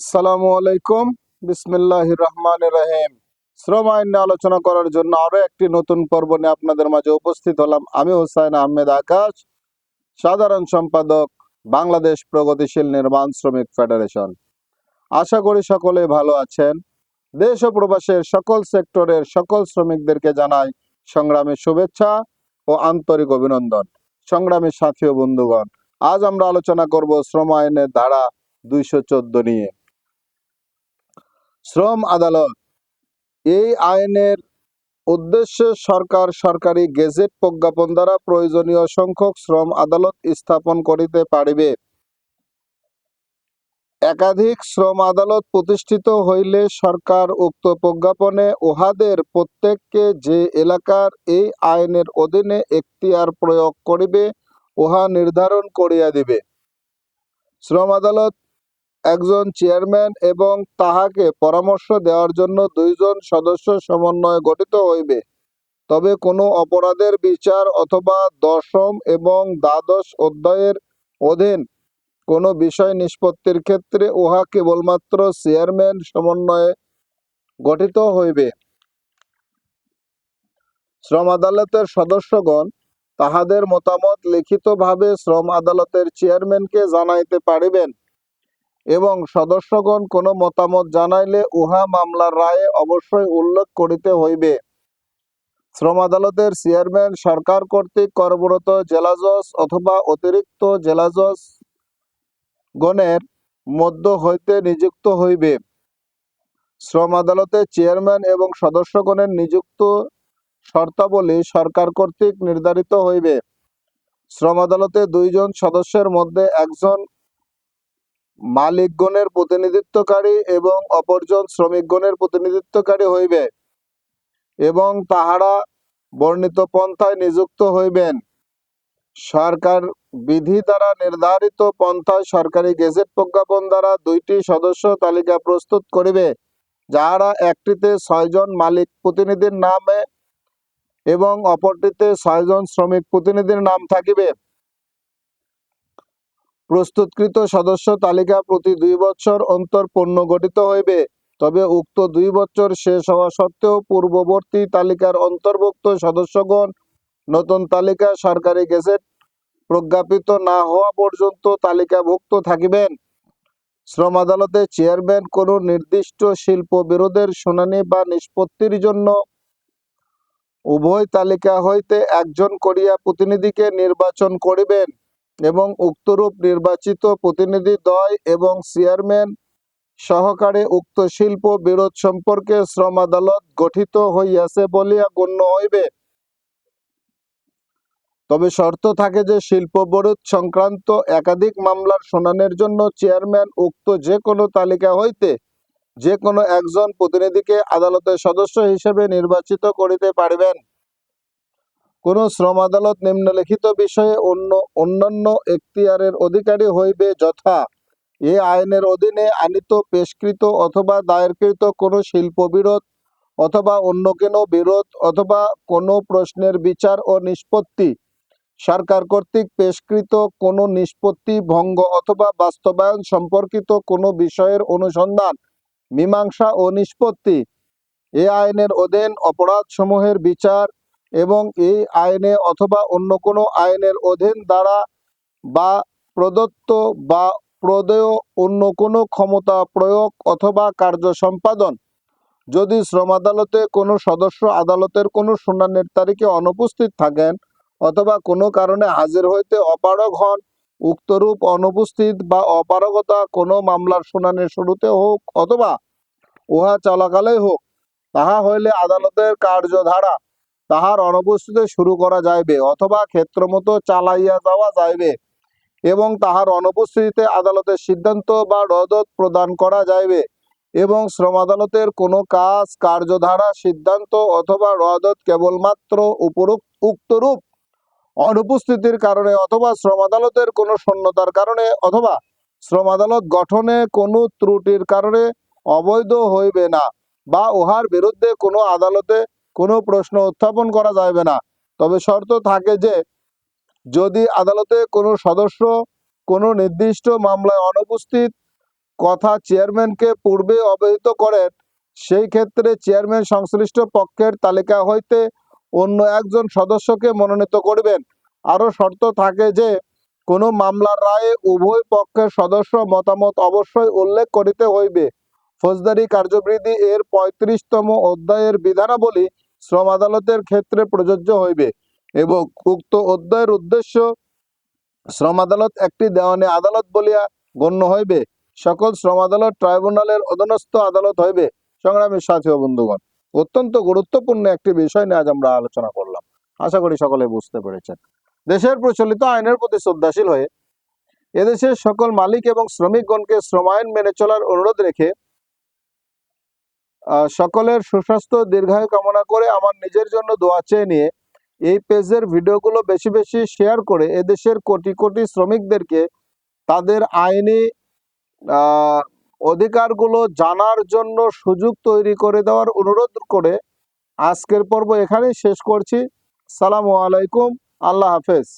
আসসালামু আলাইকুম। বিসমিল্লাহির রহমানির রহিম। শ্রম আইন নিয়ে আলোচনা করার জন্য আরো একটি নতুন পর্ব নিয়ে আপনাদের মাঝে উপস্থিত হলাম। আমি হুসাইন আহমেদ আকাশ, সাধারণ সম্পাদক, বাংলাদেশ প্রগতিশীল নির্মাণ শ্রমিক ফেডারেশন। আশা করি সকলে ভালো আছেন। দেশ ও প্রবাসের সকল সেক্টরের সকল শ্রমিকদেরকে জানাই সংগ্রামী শুভেচ্ছা ও আন্তরিক অভিনন্দন। সংগ্রামী সাথী ও বন্ধুগণ, আজ আমরা আলোচনা করব শ্রম আইনের ধারা 214 নিয়ে। শ্রম আদালত এই আইনের উদ্দেশ্য সরকার সরকারি গেজেট প্রজ্ঞাপন দ্বারা প্রয়োজনীয় সংখ্যক শ্রম আদালত স্থাপন করিতে পারিবে। একাধিক শ্রম আদালত প্রতিষ্ঠিত হইলে সরকার উক্ত প্রজ্ঞাপনে উহাদের প্রত্যেককে যে এলাকার এই আইনের অধীনে এখতিয়ার প্রয়োগ করিবে উহা নির্ধারণ করিয়া দিবে। শ্রম আদালত একজন চেয়ারম্যান এবং তাহাকে পরামর্শ দেওয়ার জন্য 2 জন সদস্য সমন্বয়ে গঠিত হইবে। তবে কোনো অপরাধের বিচার অথবা 10ম এবং 12 অধ্যায়ের অধীন কোনো বিষয় নিষ্পত্তির ক্ষেত্রে উহা কেবলমাত্র চেয়ারম্যান সমন্বয়ে গঠিত হইবে। শ্রম আদালতের সদস্যগণ তাহাদের মতামত লিখিতভাবে শ্রম আদালতের চেয়ারম্যানকে জানাইতে পারিবেন এবং সদস্যগণ কোনো মতামত জানাইলে উহা মামলার রায়ে অবশ্যই উল্লেখ করিতে হইবে। শ্রম আদালতের চেয়ারম্যান সরকার কর্তৃক কর্মরত জেলাজজ অথবা অতিরিক্ত জেলাজজ গণের মধ্য হইতে নিযুক্ত হইবে। শ্রম আদালতের চেয়ারম্যান এবং সদস্যগণের নিযুক্ত শর্তাবলী সরকার কর্তৃক নির্ধারিত হইবে। শ্রম আদালতে 2 জন সদস্যের মধ্যে একজন মালিকগণের প্রতিনিধিত্বকারী এবং অপরজন শ্রমিকগণের প্রতিনিধিত্বকারী হইবে এবং তাহারা বর্ণিত পন্থায় নিযুক্ত হইবেন। সরকার বিধি দ্বারা নির্ধারিত পন্থায় সরকারি গেজেট প্রজ্ঞাপন দ্বারা 2টি সদস্য তালিকা প্রস্তুত করিবে, যাহারা একটিতে 6 জন মালিক প্রতিনিধির নামে এবং অপরটিতে 6 জন শ্রমিক প্রতিনিধির নাম থাকিবে। প্রস্তুতকৃত সদস্য তালিকা প্রতি 2 বছর অন্তর পুনর্গঠিত হইবে। তবে উক্ত 2 বছর শেষ হওয়া সত্ত্বেও পূর্ববর্তী তালিকার অন্তর্ভুক্ত সদস্যগণ নতুন তালিকা সরকারি গেজেট প্রজ্ঞাপিত না হওয়া পর্যন্ত তালিকাভুক্ত থাকিবেন। শ্রম আদালতের চেয়ারম্যান কোনো নির্দিষ্ট শিল্প বিরোধের শুনানি বা নিষ্পত্তির জন্য উভয় তালিকা হইতে একজন করিয়া প্রতিনিধিকে নির্বাচন করিবেন এবং উক্তরূপ নির্বাচিত প্রতিনিধি দ্বয় এবং চেয়ারম্যান সহকারে উক্ত শিল্প বিরোধ সম্পর্কে শ্রম আদালত গঠিত হইয়াছে বলিয়া গণ্য হইবে। তবে শর্ত থাকে যে শিল্প বিরোধ সংক্রান্ত একাধিক মামলার শুনানির জন্য চেয়ারম্যান উক্ত যে কোনো তালিকা হইতে যে কোনো একজন প্রতিনিধিকে আদালতের সদস্য হিসেবে নির্বাচিত করিতে পারিবেন। কোন শ্রম আদালত নিম্নলিখিত বিষয়ে অন্যান্য এখতিয়ারের অধিকারী হইবে, যথা: এ আইনের অধীনে আনীত পেশকৃত অথবা দায়েরকৃত কোনো শিল্প বিরোধ অথবা অন্য কোনো বিরোধ অথবা কোনো প্রশ্নের বিচার ও নিষ্পত্তি, সরকার কর্তৃক পেশকৃত কোনো নিষ্পত্তি ভঙ্গ অথবা বাস্তবায়ন সম্পর্কিত কোনো বিষয়ের অনুসন্ধান, মীমাংসা ও নিষ্পত্তি, এ আইনের অধীন অপরাধসমূহের বিচার এবং এই আইনে অথবা অন্য কোনো আইনের অধীন দ্বারা বা প্রদত্ত বা প্রদেয় অন্য কোনো ক্ষমতা প্রয়োগ অথবা কার্য সম্পাদন। যদি শ্রম আদালতে কোনো সদস্য আদালতের কোনো শুনানির তারিখে অনুপস্থিত থাকেন অথবা কোনো কারণে হাজির হইতে অপারগ হন, উক্তরূপ অনুপস্থিত বা অপারগতা কোনো মামলার শুনানির শুরুতে হোক অথবা উহা চলাকালেই হোক, তাহা হইলে আদালতের কার্যধারা তাহার অনুপস্থিতিতে শুরু করা যাইবে অথবা ক্ষেত্রমতো চালাইয়া যাওয়া যাইবে এবং তাহার অনুপস্থিতিতে আদালতের সিদ্ধান্ত বা রদত প্রদান করা যাইবে এবং শ্রম আদালতের কোনো কাজ, কার্যধারা, সিদ্ধান্ত অথবা রদত কেবলমাত্র উক্তরূপ অনুপস্থিতির কারণে অথবা শ্রম আদালতের কোনো শূন্যতার কারণে অথবা শ্রম আদালত গঠনে কোনো ত্রুটির কারণে অবৈধ হইবে না বা উহার বিরুদ্ধে কোনো আদালতে কোনো প্রশ্ন উত্থাপন করা যাইবে না। তবে শর্ত থাকে যে যদি আদালতে কোনো সদস্য কোনো নির্দিষ্ট মামলায় অনুপস্থিত কথা চেয়ারম্যানকে পূর্বে অবহিত করেন, সেই ক্ষেত্রে চেয়ারম্যান সংশ্লিষ্ট পক্ষের তালিকা হইতে অন্য একজন সদস্যকে মনোনীত করিবেন। আরও শর্ত থাকে যে কোনো মামলার রায়ে উভয় পক্ষের সদস্য মতামত অবশ্যই উল্লেখ করিতে হইবে। ফৌজদারি কার্যবিধি এর ৩৫তম অধ্যায়ের বিধানাবলী শ্রম আদালতের ক্ষেত্রে প্রযোজ্য হইবে এবং উক্ত অধ্যায়ের উদ্দেশ্য শ্রম আদালত একটি দেওয়ানি আদালত বলিয়া গণ্য হইবে। সকল শ্রম আদালত ট্রাইব্যুনালের অধীনস্থ আদালত হইবে। সংগ্রামী সাথী ও বন্ধুগণ, অত্যন্ত গুরুত্বপূর্ণ একটি বিষয় নিয়ে আজ আমরা আলোচনা করলাম। আশা করি সকলে বুঝতে পেরেছেন। দেশের প্রচলিত আইনের প্রতি শ্রদ্ধাশীল হয়ে এদেশের সকল মালিক এবং শ্রমিকগণকে শ্রম আইন মেনে চলার অনুরোধ রেখে সকলের সুস্বাস্থ্য দীর্ঘায়ু কামনা করে আমার নিজের জন্য দোয়া চেয়ে নিয়ে এই পেজের ভিডিওগুলো বেশি বেশি শেয়ার করে এদেশের কোটি কোটি শ্রমিকদেরকে তাদের আইনি অধিকারগুলো জানার জন্য সুযোগ তৈরি করে দেওয়ার অনুরোধ করে আজকের পর্ব এখানেই শেষ করছি। সালামু আলাইকুম, আল্লাহ হাফেজ।